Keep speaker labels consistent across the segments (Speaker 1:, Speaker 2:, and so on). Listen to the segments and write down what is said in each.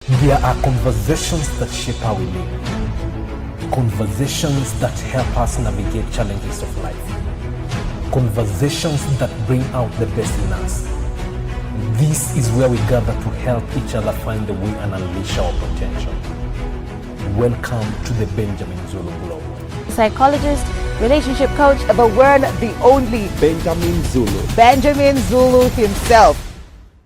Speaker 1: There are conversations that shape how we live. Conversations that help us navigate challenges of life. Conversations that bring out the best in us. This is where we gather to help each other find the way and unleash our potential. Welcome to the Benjamin Zulu Globe.
Speaker 2: Psychologist, relationship coach, the one, the only
Speaker 3: Benjamin Zulu.
Speaker 2: Benjamin Zulu himself.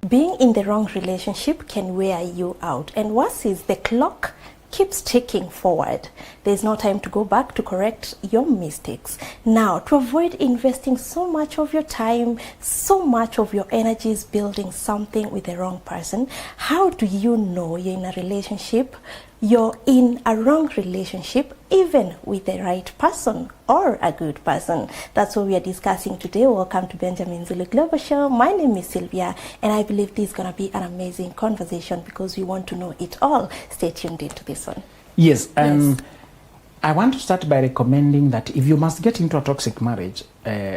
Speaker 4: Being in the wrong relationship can wear you out. And worse is the clock keeps ticking forward. There's no time to go back to correct your mistakes. Now, to avoid investing so much of your time, so much of your energies building something with the wrong person, how do you know you're in a relationship, you're in a wrong relationship, even with the right person or a good person? That's what we are discussing today. Welcome to Benjamin Zulu Global Show. My name is Sylvia, and I believe this is going to be an amazing conversation because we want to know it all. Stay tuned into this one.
Speaker 3: Yes, I want to start by recommending that if you must get into a toxic marriage,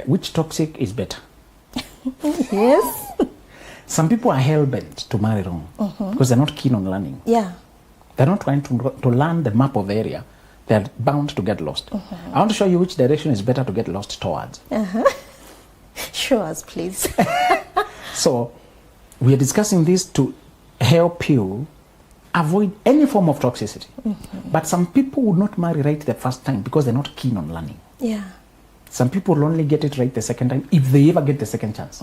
Speaker 3: which toxic is better?
Speaker 4: Yes.
Speaker 3: Some people are hell-bent to marry wrong because they're not keen on learning.
Speaker 4: Yeah.
Speaker 3: They're not trying to learn the map of the area. They're bound to get lost. I want to show you which direction is better to get lost towards.
Speaker 4: Show us, please.
Speaker 3: So, we are discussing this to help you avoid any form of toxicity. But some people would not marry right the first time because they're not keen on learning.
Speaker 4: Yeah.
Speaker 3: Some people will only get it right the second time if they ever get the second chance.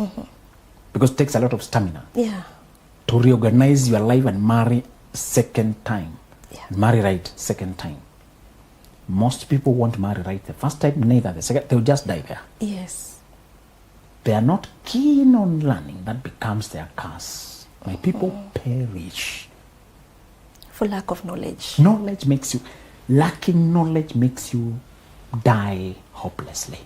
Speaker 3: Because it takes a lot of stamina
Speaker 4: Yeah.
Speaker 3: to reorganize your life and marry second time.
Speaker 4: Yeah.
Speaker 3: Marry right second time. Most people won't marry right the first time, neither the second. They'll just die there.
Speaker 4: Yes.
Speaker 3: They are not keen on learning. That becomes their curse. My people perish.
Speaker 4: For lack of knowledge.
Speaker 3: Knowledge makes you, lacking knowledge makes you die hopelessly.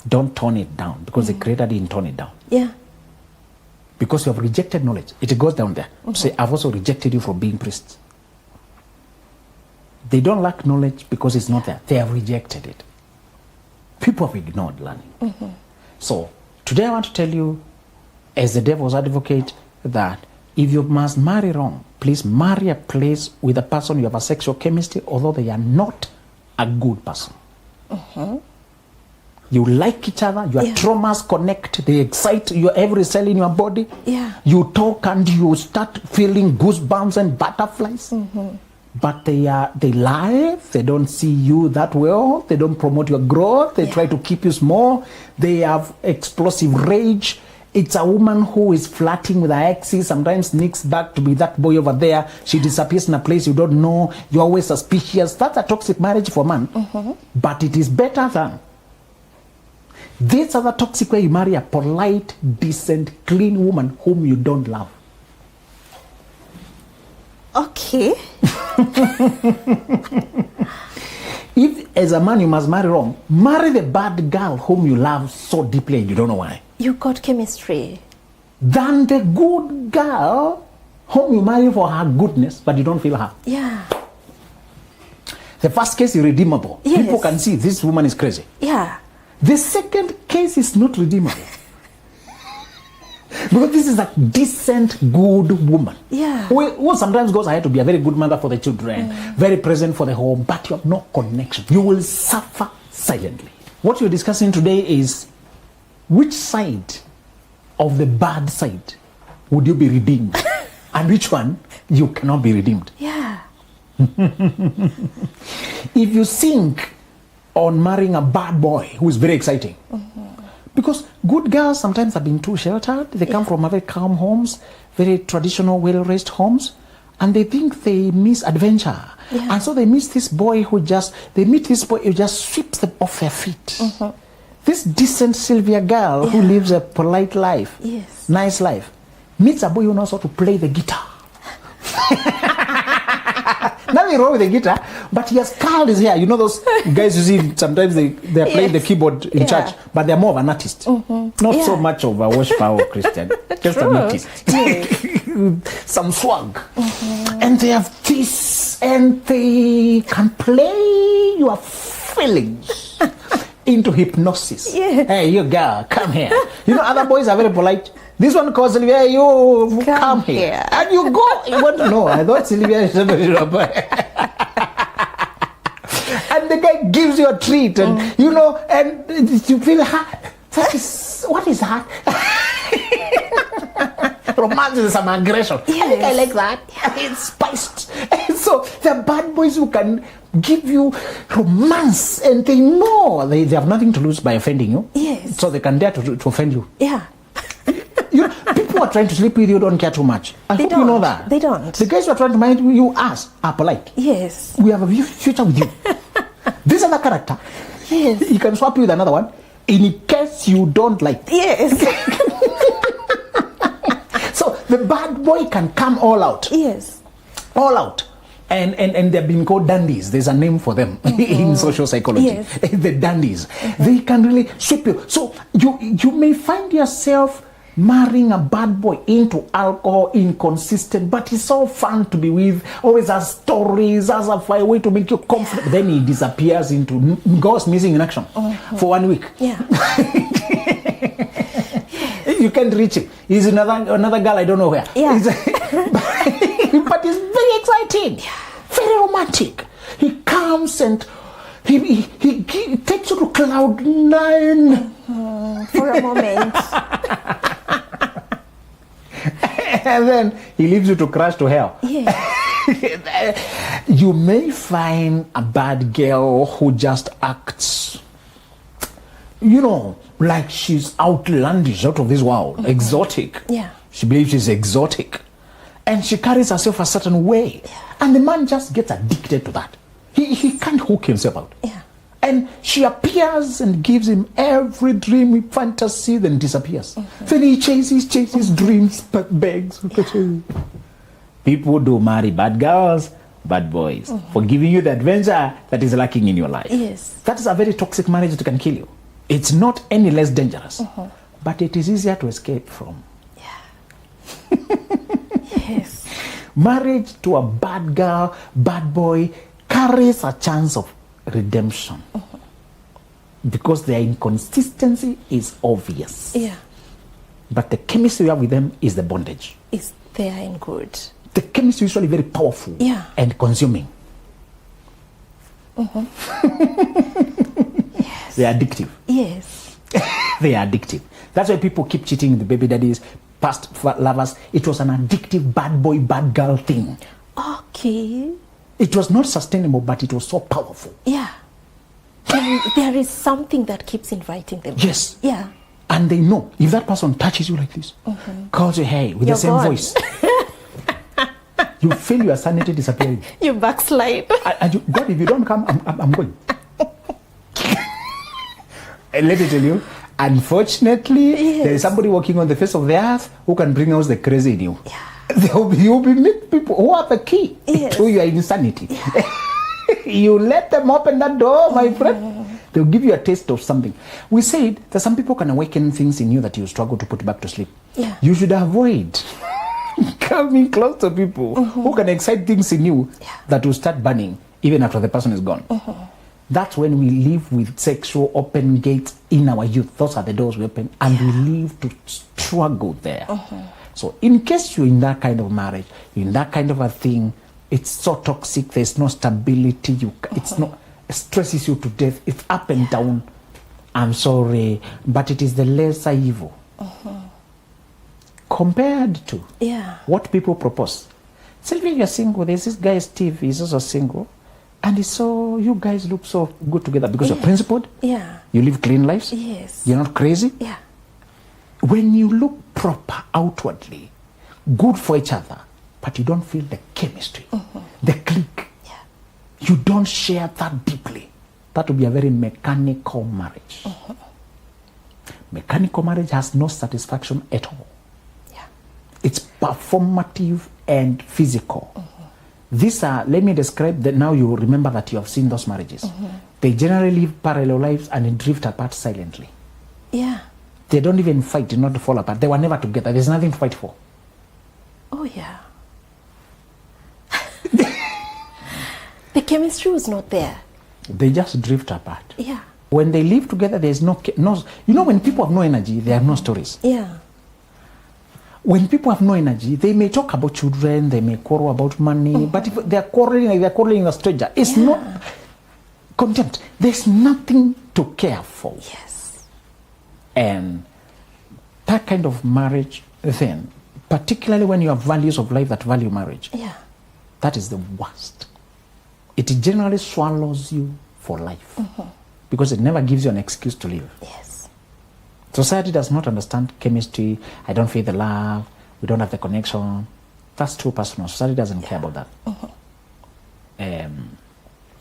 Speaker 3: Don't tone it down because the Creator didn't tone it down.
Speaker 4: Yeah.
Speaker 3: Because you have rejected knowledge. It goes down there. Say, I've also rejected you from being priests. They don't lack knowledge because it's not there. They have rejected it. People have ignored learning. So, today I want to tell you, as the devil's advocate, that if you must marry wrong, please marry a place with a person you have a sexual chemistry, although they are not a good person. You like each other, your traumas connect, they excite your every cell in your body.
Speaker 4: Yeah.
Speaker 3: You talk and you start feeling goosebumps and butterflies. But they lie, they don't see you that well, they don't promote your growth, they try to keep you small, they have explosive rage. It's a woman who is flirting with her exes, sometimes sneaks back to be that boy over there. She disappears in a place you don't know, you're always suspicious. That's a toxic marriage for man. But it is better than this other toxic where you marry a polite, decent, clean woman whom you don't love.
Speaker 4: Okay.
Speaker 3: If as a man you must marry wrong, marry the bad girl whom you love so deeply and you don't know why.
Speaker 4: You got chemistry.
Speaker 3: Than the good girl whom you marry for her goodness but you don't feel her.
Speaker 4: Yeah.
Speaker 3: The first case is redeemable.
Speaker 4: Yes.
Speaker 3: People can see this woman is crazy.
Speaker 4: Yeah.
Speaker 3: The second case is not redeemable. Because this is a decent, good woman.
Speaker 4: Yeah.
Speaker 3: Who sometimes goes ahead to be a very good mother for the children, very present for the home, but you have no connection. You will suffer silently. What we're discussing today is which side of the bad side would you be redeemed? And which one you cannot be redeemed?
Speaker 4: Yeah.
Speaker 3: If you think on marrying a bad boy who is very exciting, because good girls sometimes have been too sheltered. They come from very calm homes, very traditional, well-raised homes, and they think they miss adventure.
Speaker 4: Yeah.
Speaker 3: And so they miss this boy who just sweeps them off their feet. This decent Sylvia girl who lives a polite life, nice life, meets a boy who knows how to play the guitar. Nothing wrong with the guitar, but he has curled his hair. You know those guys you see sometimes they're playing the keyboard in church, but they're more of an artist. Not so much of a worshiper Christian, just an artist. Some swag. And they have this, and they can play your feelings into hypnosis. Hey, you girl, come here. You know, other boys are very polite. this one calls Sylvia, you come here.
Speaker 4: here.
Speaker 3: And you go, you want to know, I thought Sylvia is somebody. And the guy gives you a treat, and and you feel, what is that? Romance is some aggression.
Speaker 4: Yes.
Speaker 3: I think I like that. It's spiced. So the bad boys who can give you romance, and they know they have nothing to lose by offending you.
Speaker 4: Yes.
Speaker 3: So they can dare to offend you.
Speaker 4: Yeah.
Speaker 3: People who are trying to sleep with you don't care too much. I hope you know that.
Speaker 4: They don't.
Speaker 3: The guys who are trying to mind you are polite.
Speaker 4: Yes.
Speaker 3: We have a future with you. This other character,
Speaker 4: Yes.
Speaker 3: he can swap you with another one in case you don't like.
Speaker 4: Yes.
Speaker 3: So the bad boy can come all out.
Speaker 4: Yes.
Speaker 3: All out. And they've been called dandies. There's a name for them in social psychology.
Speaker 4: Yes.
Speaker 3: The dandies. They can really sweep you. So you may find yourself marrying a bad boy into alcohol, inconsistent, but he's so fun to be with, always has stories, has a fire way to make you comfortable. Then he disappears into ghost missing in action for 1 week.
Speaker 4: Yeah.
Speaker 3: You can't reach him. He's another girl, I don't know where.
Speaker 4: Yeah.
Speaker 3: But he's very exciting, very romantic. He comes and he takes you to cloud 9
Speaker 4: For a moment.
Speaker 3: and then he leaves you to crash to hell.
Speaker 4: Yeah.
Speaker 3: You may find a bad girl who just acts, like she's outlandish, out of this world, exotic.
Speaker 4: Yeah.
Speaker 3: She believes she's exotic. And she carries herself a certain way. Yeah. And the man just gets addicted to that. He can't hook himself out.
Speaker 4: Yeah.
Speaker 3: And she appears and gives him every dream, fantasy, then disappears. Then he chases, dreams, but begs. Yeah. People do marry bad girls, bad boys, for giving you the adventure that is lacking in your life.
Speaker 4: Yes.
Speaker 3: That is a very toxic marriage that can kill you. It's not any less dangerous, but it is easier to escape from.
Speaker 4: Yeah. Yes.
Speaker 3: Marriage to a bad girl, bad boy, carries a chance of redemption because their inconsistency is obvious.
Speaker 4: Yeah.
Speaker 3: But the chemistry you have with them is the bondage.
Speaker 4: It's there and good.
Speaker 3: The chemistry is usually very powerful and consuming.
Speaker 4: Yes.
Speaker 3: They are addictive.
Speaker 4: Yes.
Speaker 3: They are addictive. That's why people keep cheating the baby daddies, past lovers. It was an addictive bad boy, bad girl thing.
Speaker 4: Okay.
Speaker 3: It was not sustainable, but it was so powerful.
Speaker 4: Yeah. There is something that keeps inviting them.
Speaker 3: Yes.
Speaker 4: Yeah.
Speaker 3: And they know if that person touches you like this, calls you hey with
Speaker 4: You're
Speaker 3: the same
Speaker 4: gone.
Speaker 3: voice, you feel your sanity disappearing.
Speaker 4: You backslide.
Speaker 3: And you, God, if you don't come, I'm going. And let me tell you, unfortunately, there is somebody walking on the face of the earth who can bring out the crazy in you.
Speaker 4: Yeah.
Speaker 3: You'll be meet people who have the key to your insanity. Yeah. You let them open that door, my friend. They'll give you a taste of something. We said that some people can awaken things in you that you struggle to put back to sleep.
Speaker 4: Yeah.
Speaker 3: You should avoid coming close to people who can excite things in you that will start burning even after the person is gone. That's when we live with sexual open gates in our youth. Those are the doors we open, and we live to struggle there. So in case you're in that kind of marriage, you're in that kind of a thing, it's so toxic, there's no stability, it's not, it stresses you to death, it's up and down. I'm sorry, but it is the lesser evil. Compared to what people propose. Sylvia, you're single, there's this guy Steve, he's also single. And it's so, you guys look so good together because you're principled.
Speaker 4: Yeah.
Speaker 3: You live clean lives.
Speaker 4: Yes.
Speaker 3: You're not crazy.
Speaker 4: Yeah.
Speaker 3: When you look proper outwardly, good for each other, but you don't feel the chemistry, the click.
Speaker 4: Yeah.
Speaker 3: You don't share that deeply. That would be a very mechanical marriage. Mechanical marriage has no satisfaction at all.
Speaker 4: Yeah.
Speaker 3: It's performative and physical. These are, let me describe that now you remember that you have seen those marriages. They generally live parallel lives and drift apart silently.
Speaker 4: Yeah.
Speaker 3: They don't even fight not to fall apart. They were never together. There's nothing to fight for.
Speaker 4: Oh, yeah. The chemistry was not there.
Speaker 3: They just drift apart.
Speaker 4: Yeah.
Speaker 3: When they live together, there's no, when people have no energy, there are no stories.
Speaker 4: Yeah.
Speaker 3: when people have no energy, they may talk about children, they may quarrel about money, but if they're quarreling like they're quarreling with a stranger, it's not contempt. There's nothing to care for.
Speaker 4: Yes.
Speaker 3: And that kind of marriage, then, particularly when you have values of life that value marriage, that is the worst. It generally swallows you for life because it never gives you an excuse to live.
Speaker 4: Yes.
Speaker 3: Society does not understand chemistry. I don't feel the love. We don't have the connection. That's too personal. Society doesn't care about that. I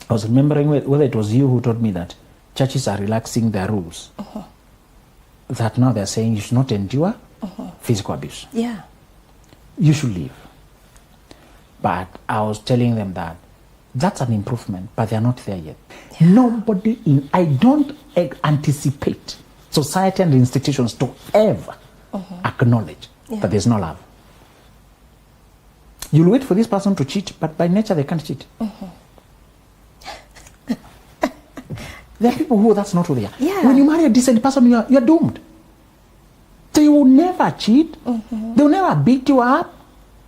Speaker 3: was remembering whether it was you who told me that churches are relaxing their rules. That now they're saying you should not endure physical abuse.
Speaker 4: Yeah.
Speaker 3: You should leave. But I was telling them that that's an improvement, but they're not there yet. I don't anticipate society and institutions to ever acknowledge that there's no love. You'll wait for this person to cheat, but by nature they can't cheat. There are people who that's not who they are.
Speaker 4: Yeah.
Speaker 3: When you marry a decent person, you're doomed. They will never cheat. They'll never beat you up.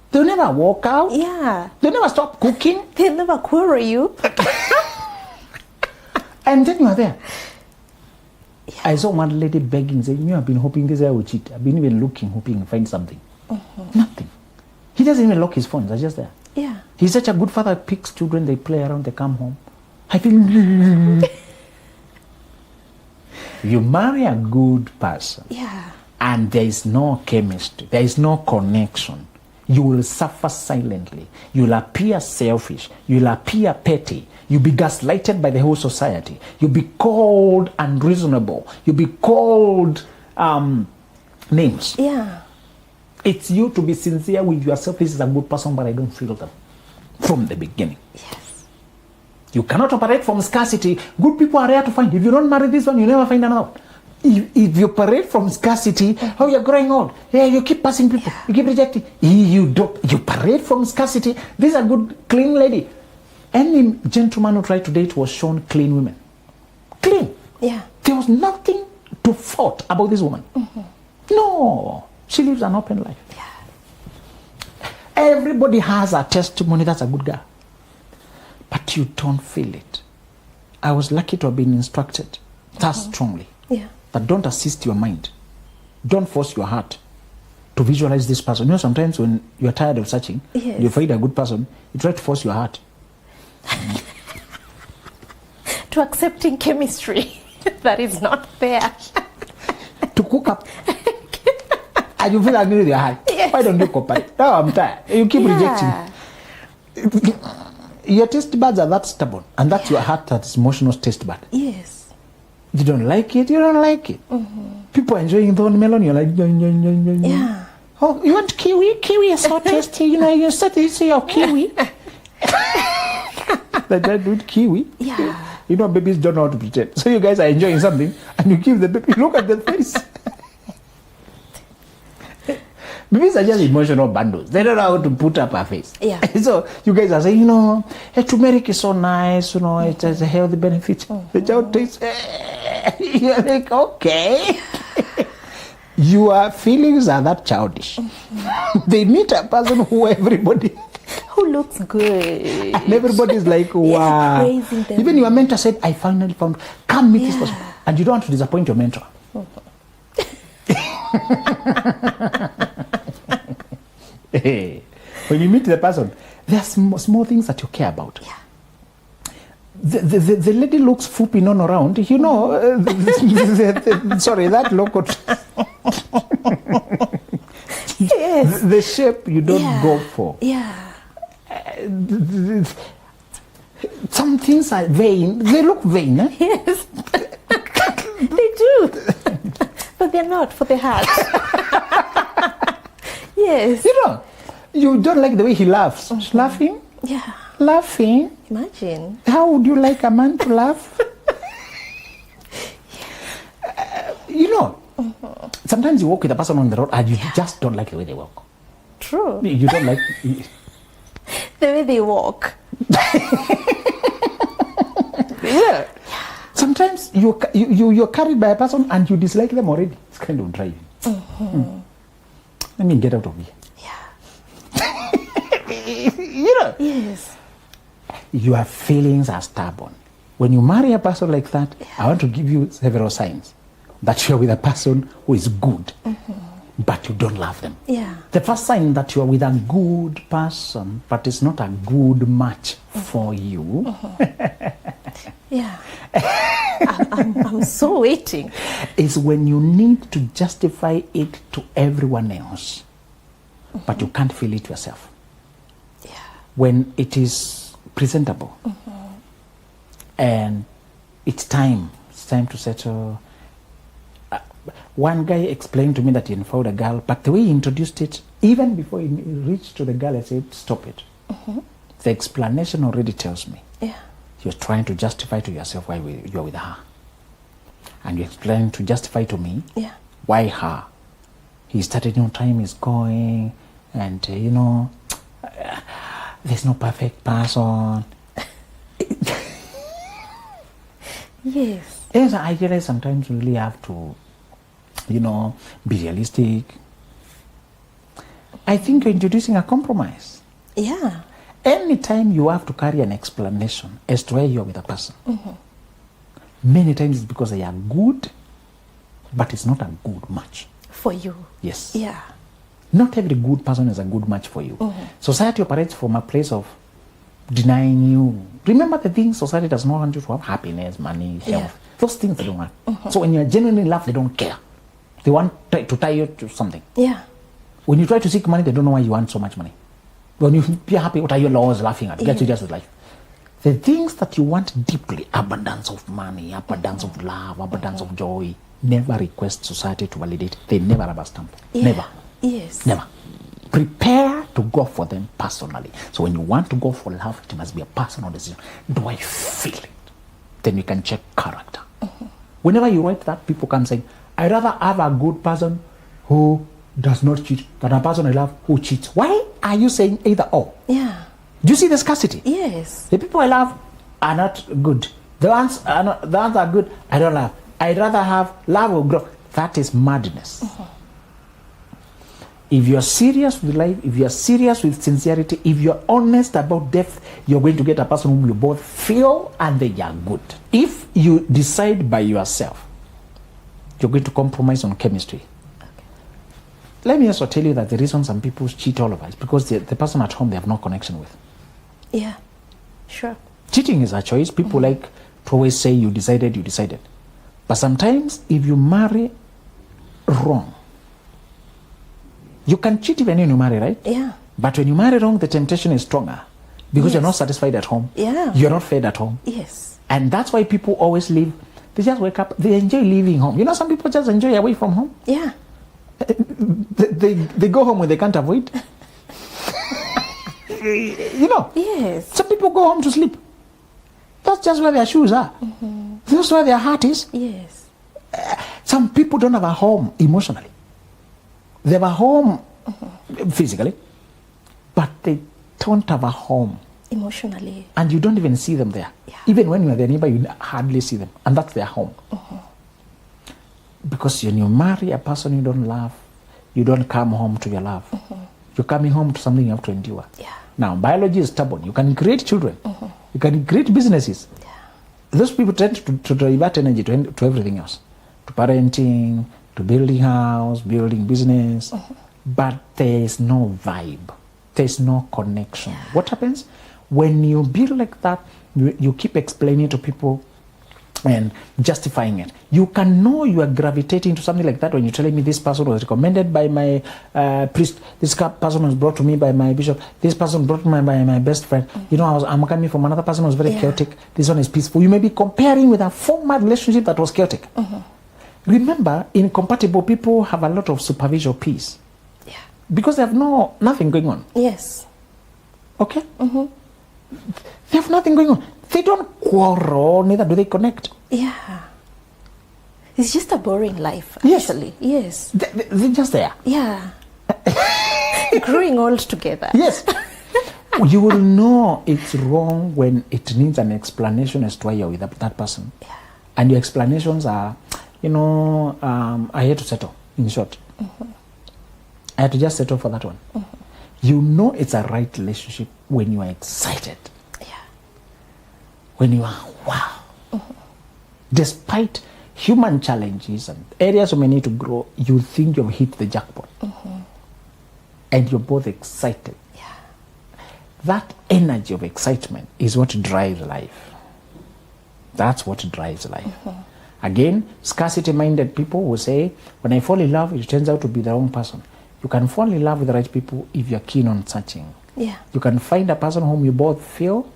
Speaker 3: They'll never walk out.
Speaker 4: Yeah.
Speaker 3: They'll never stop cooking.
Speaker 4: They'll never quarrel you.
Speaker 3: And then you are there. I saw one lady begging, saying, I've been hoping this guy will cheat. I've been even looking, hoping to find something. Nothing. He doesn't even lock his phones. They're just there.
Speaker 4: Yeah.
Speaker 3: He's such a good father. Picks children, they play around, they come home. I feel... You marry a good person.
Speaker 4: Yeah.
Speaker 3: And there is no chemistry, there is no connection, you will suffer silently. You'll appear selfish. You'll appear petty. You'll be gaslighted by the whole society. You'll be called unreasonable. You'll be called names.
Speaker 4: Yeah.
Speaker 3: It's you to be sincere with yourself. This is a good person, but I don't feel them from the beginning.
Speaker 4: Yes.
Speaker 3: You cannot operate from scarcity. Good people are rare to find. If you don't marry this one, you never find another one. If you operate from scarcity, oh, you're growing old. Yeah, you keep passing people. You keep rejecting. You operate from scarcity. This is a good, clean lady. Any gentleman who tried to date was shown clean women. Clean.
Speaker 4: Yeah.
Speaker 3: There was nothing to fault about this woman. No. She lives an open life.
Speaker 4: Yeah.
Speaker 3: Everybody has a testimony. That's a good girl. But you don't feel it. I was lucky to have been instructed that strongly.
Speaker 4: Yeah.
Speaker 3: But don't assist your mind. Don't force your heart to visualize this person. You know, sometimes when you're tired of searching,
Speaker 4: yes,
Speaker 3: you find a good person, you try to force your heart.
Speaker 4: To accepting chemistry that is not there.
Speaker 3: To cook up. And you feel angry with your heart.
Speaker 4: Yes.
Speaker 3: Why don't you cooperate? No, I'm tired. You keep rejecting. Your taste buds are that stubborn. And that's your heart, that's emotional taste bud.
Speaker 4: Yes.
Speaker 3: You don't like it, you don't like it. People are enjoying the melon, you're like,
Speaker 4: yeah.
Speaker 3: Oh, you want kiwi? Kiwi is so tasty. You know, you start to say, oh, kiwi. That with kiwi.
Speaker 4: Yeah.
Speaker 3: You know, babies don't know how to pretend. So you guys are enjoying something, and you give the baby, look at the face. Babies are just emotional bundles. They don't know how to put up a face.
Speaker 4: Yeah.
Speaker 3: So you guys are saying, you know, hey, turmeric is so nice, you know, it has a healthy benefit. The child tastes, you're like, okay. Your feelings are that childish. They meet a person who everybody...
Speaker 4: Who looks good.
Speaker 3: And everybody's like, wow.
Speaker 4: Praising them.
Speaker 3: Even your mentor said, I finally found, come meet this person. And you don't want to disappoint your mentor. Hey, when you meet the person, there are small things that you care about.
Speaker 4: Yeah.
Speaker 3: The lady looks fooping on around, you know. Sorry, that look.
Speaker 4: Yes.
Speaker 3: The shape you don't go for.
Speaker 4: Yeah.
Speaker 3: Some things are vain. They look vain. Eh?
Speaker 4: Yes. They do. But they're not for the heart. Yes.
Speaker 3: You know, you don't like the way he laughs. Laughing?
Speaker 4: Yeah.
Speaker 3: Laughing?
Speaker 4: Imagine.
Speaker 3: How would you like a man to laugh? You know, sometimes you walk with a person on the road and you just don't like the way they walk.
Speaker 4: True.
Speaker 3: You don't like...
Speaker 4: The way they walk.
Speaker 3: Yeah. Sometimes you're carried by a person and you dislike them already. It's kind of driving. let me get out of here. You know,
Speaker 4: Yes.
Speaker 3: your feelings are stubborn. When you marry a person like that, I want to give you several signs that you're with a person who is good, but you don't love them.
Speaker 4: Yeah.
Speaker 3: The first sign that you're with a good person, but it's not a good match for you,
Speaker 4: Yeah. I'm so waiting.
Speaker 3: is when you need to justify it to everyone else, but you can't feel it yourself.
Speaker 4: Yeah.
Speaker 3: When it is presentable and it's time to settle. One guy explained to me that he found a girl, but the way he introduced it, even before he reached to the girl, I said, stop it. The explanation already tells me
Speaker 4: Yeah.
Speaker 3: you're trying to justify to yourself why you're with her. And you're trying to justify to me
Speaker 4: Yeah.
Speaker 3: why her. He started, time is going, and there's no perfect person.
Speaker 4: Yes.
Speaker 3: Yes, I realize sometimes you really have to, be realistic. I think you're introducing a compromise.
Speaker 4: Yeah.
Speaker 3: Anytime you have to carry an explanation as to why you're with a person, many times it's because they are good, but it's not a good match.
Speaker 4: For you.
Speaker 3: Yes.
Speaker 4: Yeah.
Speaker 3: Not every good person is a good match for you. Society operates from a place of denying you. Remember the things society does not want you to have: happiness, money, health.
Speaker 4: Yeah.
Speaker 3: Those things they don't want. So when you're genuinely in love, they don't care. They want to tie you to something.
Speaker 4: Yeah.
Speaker 3: When you try to seek money, they don't know why you want so much money. When you be happy, what are you always laughing at? Get serious with life. The things that you want deeply, abundance of money, abundance of love, abundance of joy, never request society to validate. They never rubber stamp.
Speaker 4: Yeah.
Speaker 3: Never.
Speaker 4: Yes.
Speaker 3: Never. Prepare to go for them personally. So when you want to go for love, it must be a personal decision. Do I feel it? Then you can check character. Whenever you write that, people can say, I'd rather have a good person who does not cheat than a person I love who cheats. Why are you saying either or?
Speaker 4: Yeah.
Speaker 3: Do you see the scarcity?
Speaker 4: Yes.
Speaker 3: The people I love are not good. The ones are good, I don't love. I'd rather have love or grow. That is madness. If you're serious with life, if you're serious with sincerity, if you're honest about death, you're going to get a person whom you both feel and they are good. If you decide by yourself, you're going to compromise on chemistry. Let me also tell you that the reason some people cheat all over is because the person at home they have no connection with.
Speaker 4: Yeah. Sure.
Speaker 3: Cheating is a choice. People like to always say you decided. But sometimes if you marry wrong, you can cheat even when you marry right.
Speaker 4: Yeah.
Speaker 3: But when you marry wrong, the temptation is stronger because
Speaker 4: Yes.
Speaker 3: you're not satisfied at home.
Speaker 4: Yeah.
Speaker 3: You're not fed at home.
Speaker 4: Yes.
Speaker 3: And that's why people always leave. They just wake up. They enjoy leaving home. Some people just enjoy away from home.
Speaker 4: Yeah.
Speaker 3: They go home when they can't avoid.
Speaker 4: Yes.
Speaker 3: Some people go home to sleep. That's just where their shoes are. That's where their heart is.
Speaker 4: Yes.
Speaker 3: Some people don't have a home emotionally. They have a home physically, but they don't have a home.
Speaker 4: Emotionally.
Speaker 3: And you don't even see them there.
Speaker 4: Yeah.
Speaker 3: Even when you're their neighbor, you hardly see them. And that's their home. Because when you marry a person you don't love, you don't come home to your love. You're coming home to something you have to endure.
Speaker 4: Yeah.
Speaker 3: Now, biology is stubborn. You can create children. You can create businesses.
Speaker 4: Yeah.
Speaker 3: Those people tend to divert energy to everything else. To parenting, to building house, building business. But there is no vibe. There is no connection. What happens? When you build like that, you keep explaining to people and justifying it. You can know you are gravitating to something like that when you're telling me this person was recommended by my priest, this person was brought to me by my bishop, this person brought to me by my best friend. I'm coming from another person who was very chaotic. This one is peaceful. You may be comparing with a former relationship that was chaotic. Remember, incompatible people have a lot of superficial peace.
Speaker 4: Yeah.
Speaker 3: Because they have nothing going on.
Speaker 4: Yes.
Speaker 3: Okay? They have nothing going on. They don't quarrel, neither do they connect.
Speaker 4: Yeah. It's just a boring life,
Speaker 3: Yes.
Speaker 4: actually. Yes.
Speaker 3: They're just there.
Speaker 4: Yeah. Growing old together.
Speaker 3: Yes. You will know it's wrong when it needs an explanation as to why you're with that person.
Speaker 4: Yeah.
Speaker 3: And your explanations are, I had to settle, in short. I had to just settle for that one. You know it's a right relationship when you are excited.
Speaker 4: Yeah.
Speaker 3: When you are, wow. Despite human challenges and areas you may need to grow, you think you've hit the jackpot. And you're both excited.
Speaker 4: Yeah.
Speaker 3: That energy of excitement is what drives life. That's what drives life. Again, scarcity-minded people will say, when I fall in love, it turns out to be the wrong person. You can fall in love with the right people if you're keen on searching.
Speaker 4: Yeah.
Speaker 3: You can find a person whom you both feel,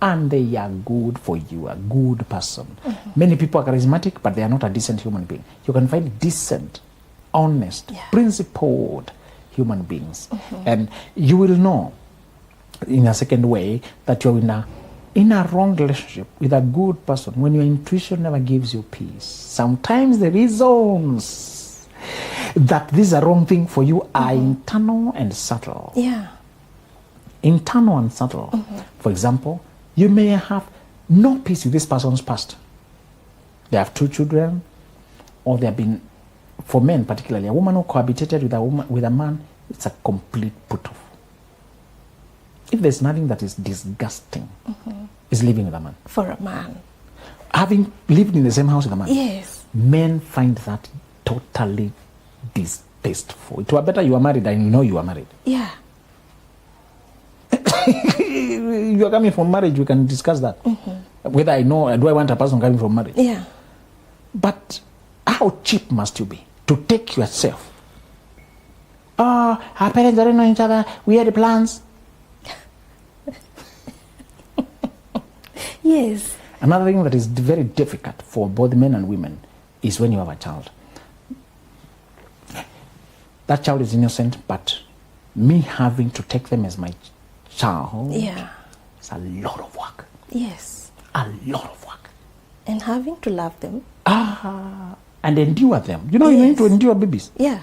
Speaker 3: and they are good for you, a good person. Many people are charismatic, but they are not a decent human being. You can find decent, honest, principled human beings. And you will know, in a second way, that you're in a wrong relationship with a good person when your intuition never gives you peace. Sometimes the reasons that this is a wrong thing for you are internal and subtle.
Speaker 4: Yeah.
Speaker 3: Internal and subtle. For example, you may have no peace with this person's past. They have 2 children, or they have been, for men particularly, a woman who cohabitated with a man, it's a complete put-off. If there's nothing that is disgusting, is living with a man.
Speaker 4: For a man.
Speaker 3: Having lived in the same house with a man.
Speaker 4: Yes.
Speaker 3: Men find that totally distasteful. It were better you are married and you know you are married.
Speaker 4: Yeah.
Speaker 3: You are coming from marriage, we can discuss that. Whether I know, do I want a person coming from marriage?
Speaker 4: Yeah.
Speaker 3: But how cheap must you be to take yourself? Oh, our parents don't know each other, we had plans.
Speaker 4: Yes.
Speaker 3: Another thing that is very difficult for both men and women is when you have a child. That child is innocent, but me having to take them as my child, it's a lot of work.
Speaker 4: Yes.
Speaker 3: A lot of work.
Speaker 4: And having to love them.
Speaker 3: And endure them. You know, you need to endure babies.
Speaker 4: Yeah.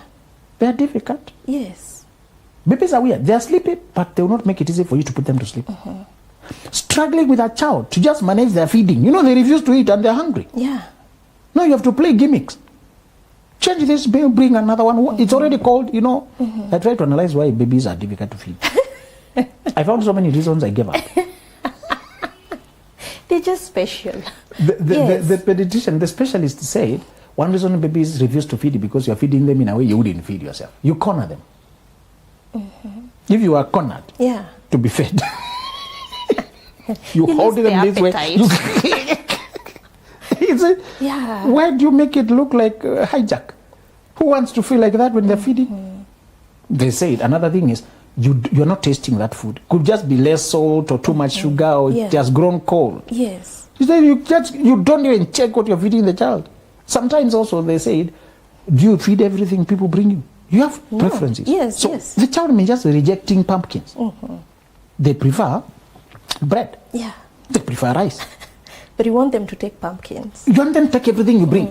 Speaker 3: They are difficult.
Speaker 4: Yes.
Speaker 3: Babies are weird. They are sleepy, but they will not make it easy for you to put them to sleep. Struggling with a child to just manage their feeding. You know, they refuse to eat and they're hungry.
Speaker 4: Yeah.
Speaker 3: No, you have to play gimmicks. Change this, bring another one. It's already cold, you know. I try to analyze why babies are difficult to feed. I found so many reasons I gave up.
Speaker 4: They're just special.
Speaker 3: The pediatrician, the specialist said, one reason babies refuse to feed is because you're feeding them in a way you wouldn't feed yourself. You corner them. If you are cornered to be fed, you hold them this way. Why do you make it look like hijack? Who wants to feel like that when they're feeding? They say it. Another thing is, you're not tasting that food. Could just be less salt or too much sugar, or it has grown cold.
Speaker 4: Yes.
Speaker 3: You don't even check what you're feeding the child. Sometimes also they say, do you feed everything people bring you? You have preferences.
Speaker 4: Yes,
Speaker 3: so the child may just be rejecting pumpkins. They prefer bread.
Speaker 4: Yeah.
Speaker 3: They prefer rice.
Speaker 4: But you want them to take pumpkins.
Speaker 3: You want them to take everything you bring.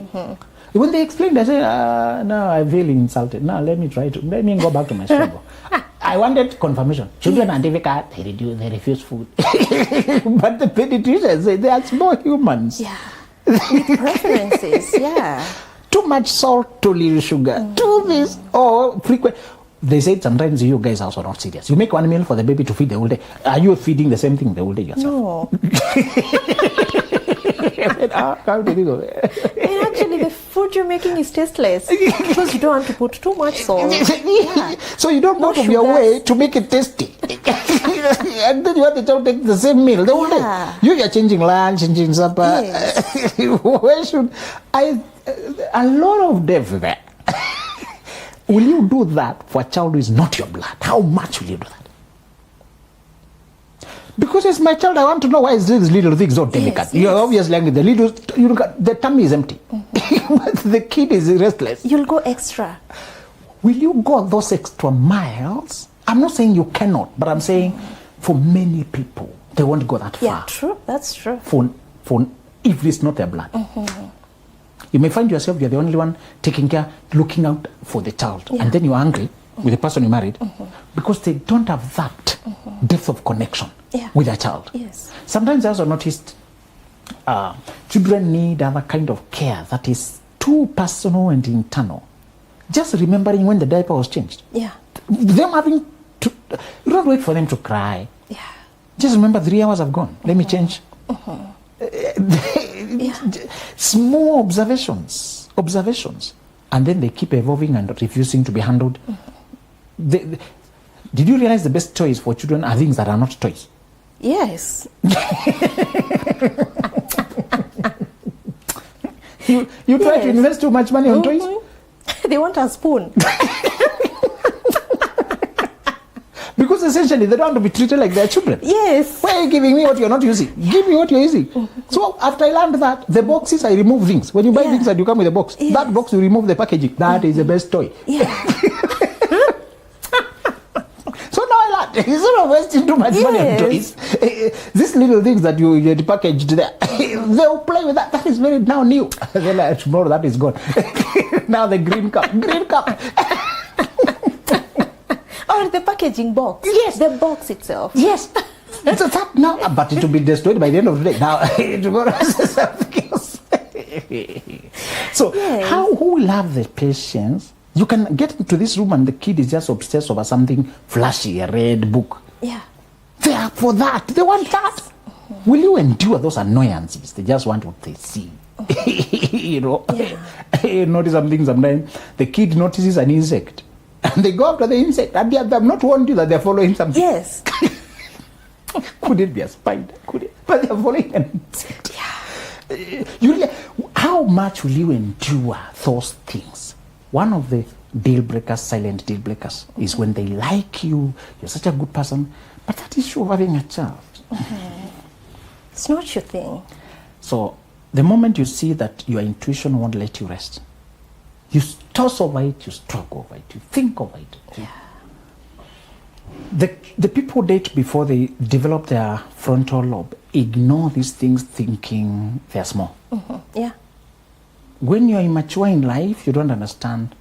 Speaker 3: When they explained, I said, no, I feel insulted. Now let me go back to my struggle. I wanted confirmation. Children are difficult, they refuse food. But the pediatricians say they are small humans.
Speaker 4: Yeah. With preferences,
Speaker 3: Too much salt, too little sugar, too this, or frequent. They say sometimes you guys are also not serious. You make one meal for the baby to feed the whole day. Are you feeding the same thing the whole day yourself?
Speaker 4: No.
Speaker 3: How did you go?
Speaker 4: And actually, the food you're making is tasteless because you don't want to put too much salt.
Speaker 3: So you don't go to your way to make it tasty. And then you have the child take the same meal the whole day. You are changing lunch, changing supper.
Speaker 4: Yes.
Speaker 3: Where should I? A lot of depth there. Will you do that for a child who is not your blood? How much will you do that? Because it's my child, I want to know why is these little things so delicate. You're obviously angry. The tummy is empty. The kid is restless.
Speaker 4: You'll go extra.
Speaker 3: Will you go those extra miles? I'm not saying you cannot, but I'm saying for many people, they won't go that far.
Speaker 4: Yeah, true. That's true.
Speaker 3: For if it's not their blood. You may find yourself, you're the only one taking care, looking out for the child. And then you're angry with the person you married because they don't have that depth of connection with their child.
Speaker 4: Yes.
Speaker 3: Sometimes I also noticed children need other kind of care that is too personal and internal. Just remembering when the diaper was changed.
Speaker 4: Yeah.
Speaker 3: them having to, you don't wait for them to cry.
Speaker 4: Yeah.
Speaker 3: Just remember 3 hours have gone. Let me change. Small observations. And then they keep evolving and refusing to be handled. Did you realize the best toys for children are things that are not toys?
Speaker 4: Yes.
Speaker 3: You try to invest too much money on toys?
Speaker 4: They want a spoon.
Speaker 3: Because essentially they don't want to be treated like their children.
Speaker 4: Yes.
Speaker 3: Why are you giving me what you're not using? Give me what you're using. So after I learned that, the boxes, I remove things. When you buy things and you come with a box, that box you remove the packaging. That is the best toy.
Speaker 4: Yeah.
Speaker 3: So now I learned, instead of wasting too much money on toys, these little things that you packaged there, they'll play with that. That is very now new. Then tomorrow that is gone. Now the green cup.
Speaker 4: Or the packaging box.
Speaker 3: Yes.
Speaker 4: The box itself.
Speaker 3: Yes. So that now, but it will be destroyed by the end of the day. Now, tomorrow is something else. So, who will have the patience? You can get into this room and the kid is just obsessed over something flashy, a red book.
Speaker 4: Yeah.
Speaker 3: They are for that. They want that. Will you endure those annoyances? They just want what they see. You know, notice something sometimes. The kid notices an insect. And they go after the insect. And they have not warned you that they're following something.
Speaker 4: Yes.
Speaker 3: Could it be a spider? Could it? But they're following an insect. Yeah. How much will you endure those things? One of the deal breakers, silent deal breakers, is when they like you, you're such a good person, but that issue of having a child.
Speaker 4: It's not your thing.
Speaker 3: So the moment you see that your intuition won't let you rest, you toss over it, you struggle over it, you think over it.
Speaker 4: Yeah.
Speaker 3: The people who date before they develop their frontal lobe ignore these things thinking they're small.
Speaker 4: Yeah.
Speaker 3: When you're immature in life, you don't understand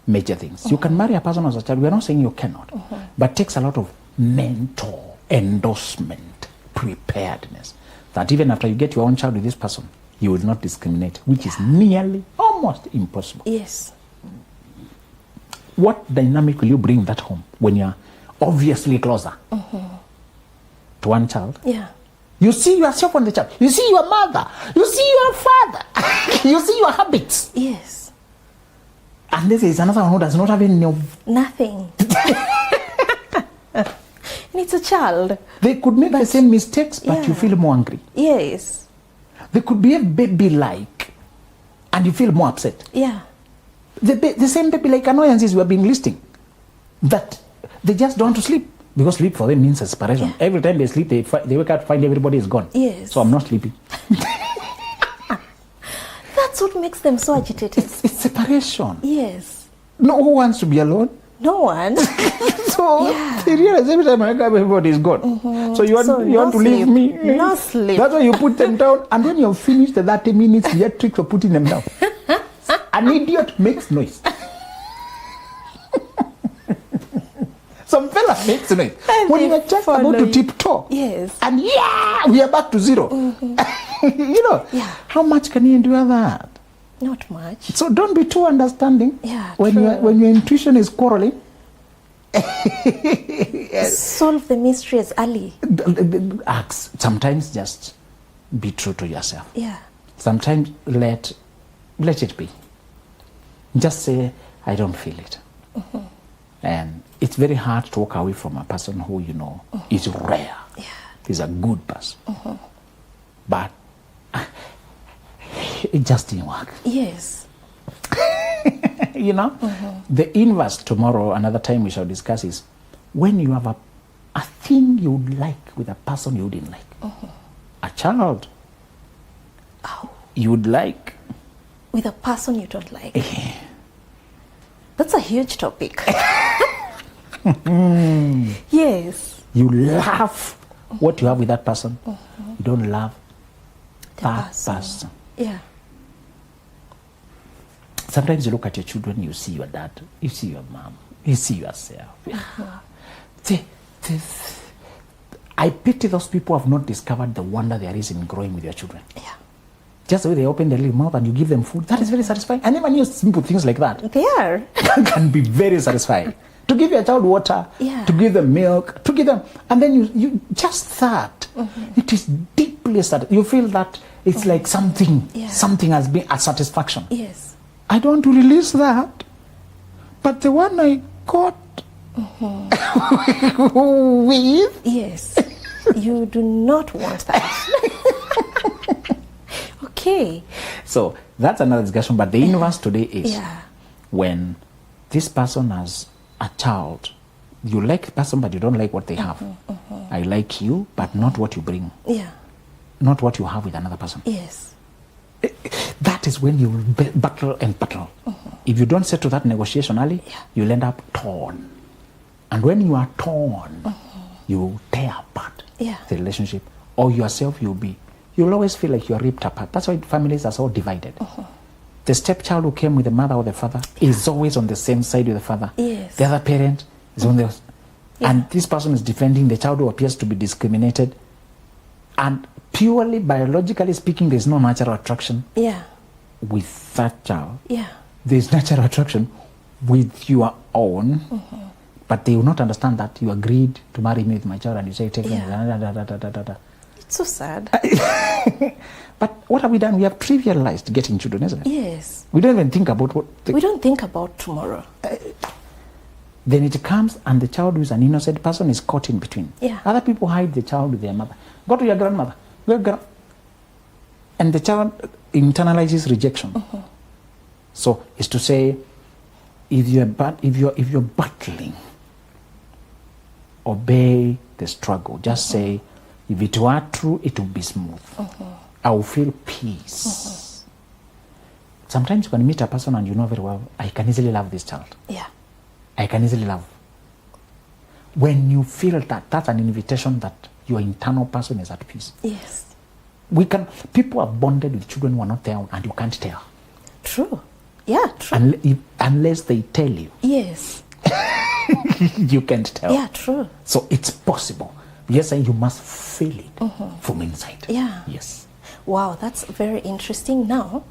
Speaker 3: major things. You can marry a person as a child. We're not saying you cannot. But it takes a lot of mental endorsement, preparedness, that even after you get your own child with this person, you will not discriminate, which is nearly almost impossible.
Speaker 4: Yes.
Speaker 3: What dynamic will you bring that home when you're obviously closer to one child?
Speaker 4: Yeah.
Speaker 3: You see yourself on the child. You see your mother. You see your father. You see your habits.
Speaker 4: Yes.
Speaker 3: And this is another one who does not have any of...
Speaker 4: Nothing. And it's a child.
Speaker 3: They could make the same mistakes, but you feel more angry.
Speaker 4: Yes.
Speaker 3: They could behave baby-like, and you feel more upset.
Speaker 4: Yeah.
Speaker 3: The same baby-like annoyances we have been listing, that they just don't want to sleep, because sleep for them means a separation.
Speaker 4: Yeah.
Speaker 3: Every time they sleep, they wake up, find everybody is gone.
Speaker 4: Yes.
Speaker 3: So I'm not sleeping.
Speaker 4: That's what makes them so agitated.
Speaker 3: It's separation.
Speaker 4: Yes.
Speaker 3: No who wants to be alone.
Speaker 4: No one.
Speaker 3: So they realize every time I wake up, everybody is gone. So you want to leave me?
Speaker 4: No sleep.
Speaker 3: That's why you put them down, and when you've finished the 30 minutes, you get trick for putting them down. An idiot makes noise. Some fella makes noise.
Speaker 4: And
Speaker 3: When you're just about to tiptoe.
Speaker 4: Yes.
Speaker 3: And we are back to zero. You know, how much can you endure that?
Speaker 4: Not much.
Speaker 3: So don't be too understanding.
Speaker 4: Yeah,
Speaker 3: when your intuition is quarreling.
Speaker 4: Solve the mysteries early.
Speaker 3: Ask. Sometimes just be true to yourself.
Speaker 4: Yeah.
Speaker 3: Sometimes let it be. Just say, I don't feel it. And it's very hard to walk away from a person who you know is rare.
Speaker 4: Yeah.
Speaker 3: Is a good person. But it just didn't work.
Speaker 4: Yes.
Speaker 3: You know? The inverse tomorrow, another time we shall discuss, is when you have a thing you would like with a person you didn't like. A child you would like.
Speaker 4: With a person you don't like. That's a huge topic. Yes.
Speaker 3: You love what you have with that person. You don't love that person.
Speaker 4: Yeah.
Speaker 3: Sometimes you look at your children, you see your dad, you see your mom, you see yourself. I pity those people who have not discovered the wonder there is in growing with your children.
Speaker 4: Yeah.
Speaker 3: Just the way they open their little mouth and you give them food, that is very satisfying. I never knew simple things like that.
Speaker 4: They are.
Speaker 3: Can be very satisfying. to give your child water,
Speaker 4: Yeah.
Speaker 3: to give them milk, to give them, and then you just that. It is deeply sad. You feel that it's like something has been a satisfaction.
Speaker 4: Yes.
Speaker 3: I don't want to release that, but the one I got with,
Speaker 4: Yes. You do not want that. Okay.
Speaker 3: so that's another discussion. But the universe today is
Speaker 4: Yeah.
Speaker 3: when this person has a child, you like the person, but you don't like what they have. I like you, but not what you bring,
Speaker 4: Yeah.
Speaker 3: not what you have with another person.
Speaker 4: Yes.
Speaker 3: That is when you battle and battle. If you don't settle that negotiation early, you'll end up torn. And when you are torn, you will tear apart
Speaker 4: Yeah.
Speaker 3: the relationship, or yourself. You'll always feel like you're ripped apart. That's why families are so divided. The stepchild who came with the mother or the father is always on the same side with the father.
Speaker 4: Yes.
Speaker 3: The other parent is on the, and this person is defending the child who appears to be discriminated. And purely biologically speaking, there's no natural attraction
Speaker 4: Yeah.
Speaker 3: with that child.
Speaker 4: Yeah.
Speaker 3: There's natural attraction with your own, but they will not understand that you agreed to marry me with my child, and you say, take me.
Speaker 4: It's so sad.
Speaker 3: But what have we done? We have trivialized getting children, isn't it?
Speaker 4: Yes.
Speaker 3: We don't even think about what.
Speaker 4: We don't think about tomorrow.
Speaker 3: Then it comes, and the child who is an innocent person is caught in between.
Speaker 4: Yeah.
Speaker 3: Other people hide the child with their mother. Go to your grandmother. And the child internalizes rejection. So it's to say, if you're battling, obey the struggle. Just say, if it were true, it would be smooth. I will feel peace. Sometimes when you meet a person and you know very well, I can easily love this child.
Speaker 4: Yeah.
Speaker 3: I can easily love. When you feel that, that's an invitation that your internal person is at peace.
Speaker 4: Yes.
Speaker 3: People are bonded with children who are not there, and you can't tell.
Speaker 4: True. Yeah, true.
Speaker 3: Unless they tell you.
Speaker 4: Yes.
Speaker 3: You can't tell.
Speaker 4: Yeah, true.
Speaker 3: So it's possible. Yes, and you must feel it from inside.
Speaker 4: Yeah.
Speaker 3: Yes.
Speaker 4: Wow, that's very interesting. Now,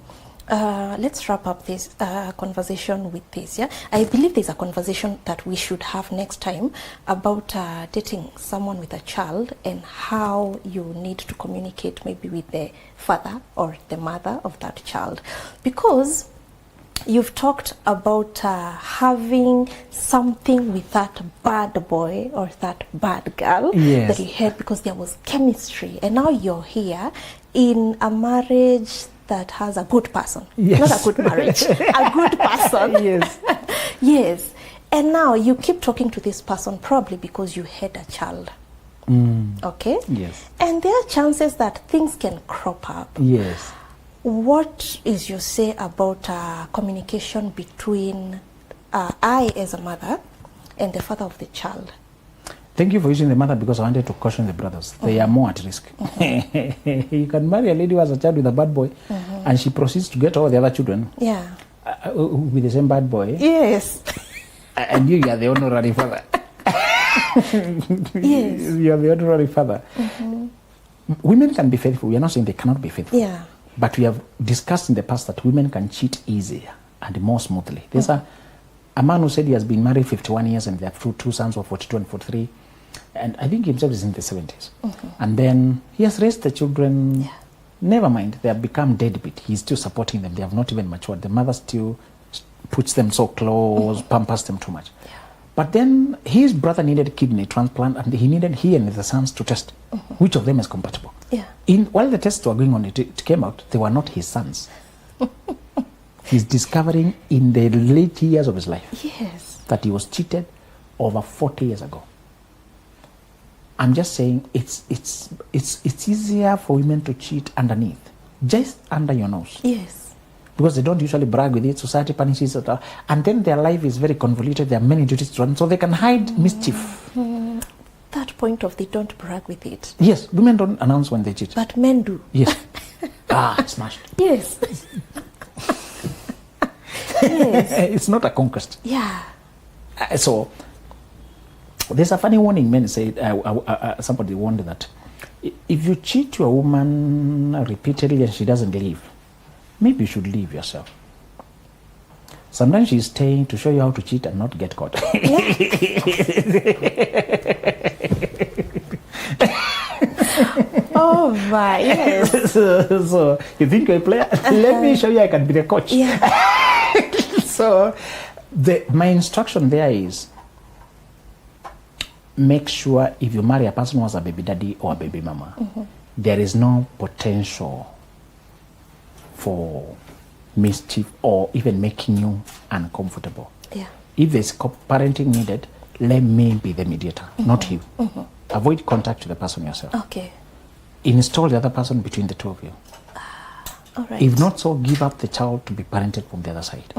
Speaker 4: let's wrap up this conversation with this. Yeah, I believe there's a conversation that we should have next time about dating someone with a child and how you need to communicate maybe with the father or the mother of that child, because you've talked about having something with that bad boy or that bad girl that you had because there was chemistry, and now you're here in a marriage that has a good person.
Speaker 3: Yes.
Speaker 4: Not a good marriage, a good person.
Speaker 3: Yes.
Speaker 4: Yes. And now you keep talking to this person probably because you had a child. Okay?
Speaker 3: Yes.
Speaker 4: And there are chances that things can crop up.
Speaker 3: Yes.
Speaker 4: What is your say about communication between I as a mother and the father of the child?
Speaker 3: Thank you for using the mother, because I wanted to caution the brothers. They are more at risk. You can marry a lady who has a child with a bad boy, and she proceeds to get all the other children
Speaker 4: Yeah.
Speaker 3: with the same bad boy.
Speaker 4: Yes.
Speaker 3: And you are the honorary father.
Speaker 4: Yes.
Speaker 3: You are the honorary father. Women can be faithful. We are not saying they cannot be faithful.
Speaker 4: Yeah.
Speaker 3: But we have discussed in the past that women can cheat easier and more smoothly. There's a man who said he has been married 51 years and they have two sons of 42 and 43. And I think himself is in the 70s. And then he has raised the children.
Speaker 4: Yeah.
Speaker 3: Never mind, they have become deadbeat. He's still supporting them. They have not even matured. The mother still puts them so close, pampers them too much.
Speaker 4: Yeah.
Speaker 3: But then his brother needed a kidney transplant, and he and the sons to test which of them is compatible.
Speaker 4: Yeah.
Speaker 3: While the tests were going on, it came out they were not his sons. He's discovering in the late years of his life
Speaker 4: Yes.
Speaker 3: that he was cheated over 40 years ago. I'm just saying it's easier for women to cheat underneath, just under your nose.
Speaker 4: Yes.
Speaker 3: Because they don't usually brag with it, society punishes it, and then their life is very convoluted, there are many duties to run, so they can hide mischief.
Speaker 4: That point of they don't brag with it.
Speaker 3: Yes, women don't announce when they cheat.
Speaker 4: But men do.
Speaker 3: Yes. Smashed.
Speaker 4: Yes. Yes.
Speaker 3: It's not a conquest.
Speaker 4: Yeah.
Speaker 3: So, there's a funny warning men say, somebody warned that if you cheat your woman repeatedly and she doesn't leave, maybe you should leave yourself. Sometimes she's staying to show you how to cheat and not get caught.
Speaker 4: Oh my, yes.
Speaker 3: So you think you're a player? Let me show you I can be the coach.
Speaker 4: Yeah.
Speaker 3: So my instruction there is, make sure if you marry a person who has a baby daddy or a baby mama, there is no potential for mischief or even making you uncomfortable.
Speaker 4: Yeah.
Speaker 3: If there's co-parenting needed, let me be the mediator, not you. Avoid contact with the person yourself.
Speaker 4: Okay.
Speaker 3: Install the other person between the two of you.
Speaker 4: All right.
Speaker 3: If not so, give up the child to be parented from the other side.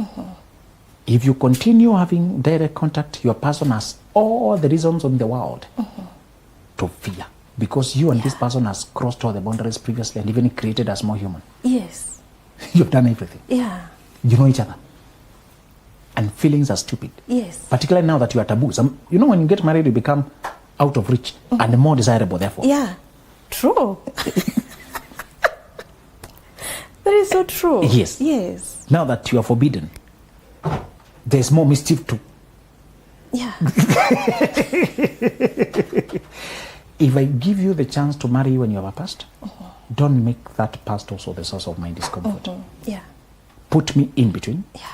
Speaker 3: If you continue having direct contact, your person has all the reasons in the world to fear, because you and this person has crossed all the boundaries previously and even created us more human.
Speaker 4: Yes.
Speaker 3: You've done everything.
Speaker 4: Yeah.
Speaker 3: You know each other. And feelings are stupid.
Speaker 4: Yes.
Speaker 3: Particularly now that you are taboo. You know, when you get married, you become out of reach and more desirable, therefore.
Speaker 4: Yeah. True. That is so true.
Speaker 3: Yes.
Speaker 4: Yes.
Speaker 3: Now that you are forbidden, there's more mischief too.
Speaker 4: Yeah.
Speaker 3: If I give you the chance to marry you when you have a past, don't make that past also the source of my discomfort.
Speaker 4: Yeah.
Speaker 3: Put me in between.
Speaker 4: Yeah.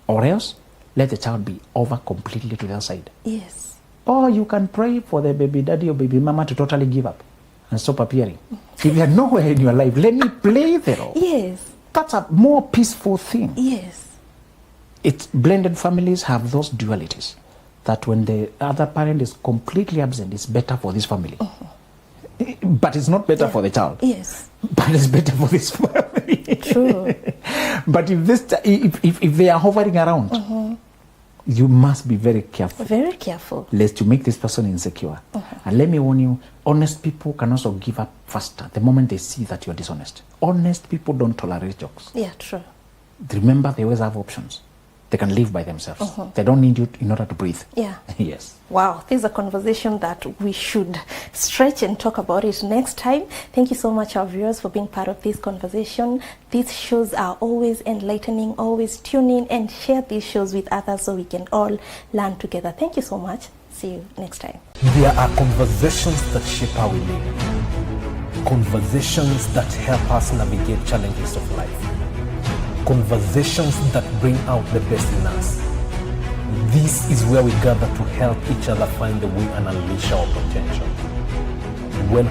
Speaker 3: Or else, let the child be over completely to the other side.
Speaker 4: Yes.
Speaker 3: Or you can pray for the baby daddy or baby mama to totally give up and stop appearing. If you are nowhere in your life, let me play the role.
Speaker 4: Yes.
Speaker 3: That's a more peaceful thing.
Speaker 4: Yes.
Speaker 3: Blended families have those dualities, that when the other parent is completely absent, it's better for this family. But it's not better for the child.
Speaker 4: Yes.
Speaker 3: But it's better for this family.
Speaker 4: True.
Speaker 3: But if they are hovering around, you must be very careful.
Speaker 4: Very careful.
Speaker 3: Lest you make this person insecure. And let me warn you, honest people can also give up faster the moment they see that you're dishonest. Honest people don't tolerate jokes.
Speaker 4: Yeah, true.
Speaker 3: Remember, they always have options. They can live by themselves. They don't need you in order to breathe.
Speaker 4: Yeah.
Speaker 3: Yes.
Speaker 4: Wow, this is a conversation that we should stretch and talk about it next time. Thank you so much, our viewers, for being part of this conversation. These shows are always enlightening. Always tune in and share these shows with others so we can all learn together. Thank you so much. See you next time.
Speaker 1: There are conversations that shape how we live. Conversations that help us navigate challenges of life. Conversations that bring out the best in us. This is where we gather to help each other find the way and unleash our potential. Welcome.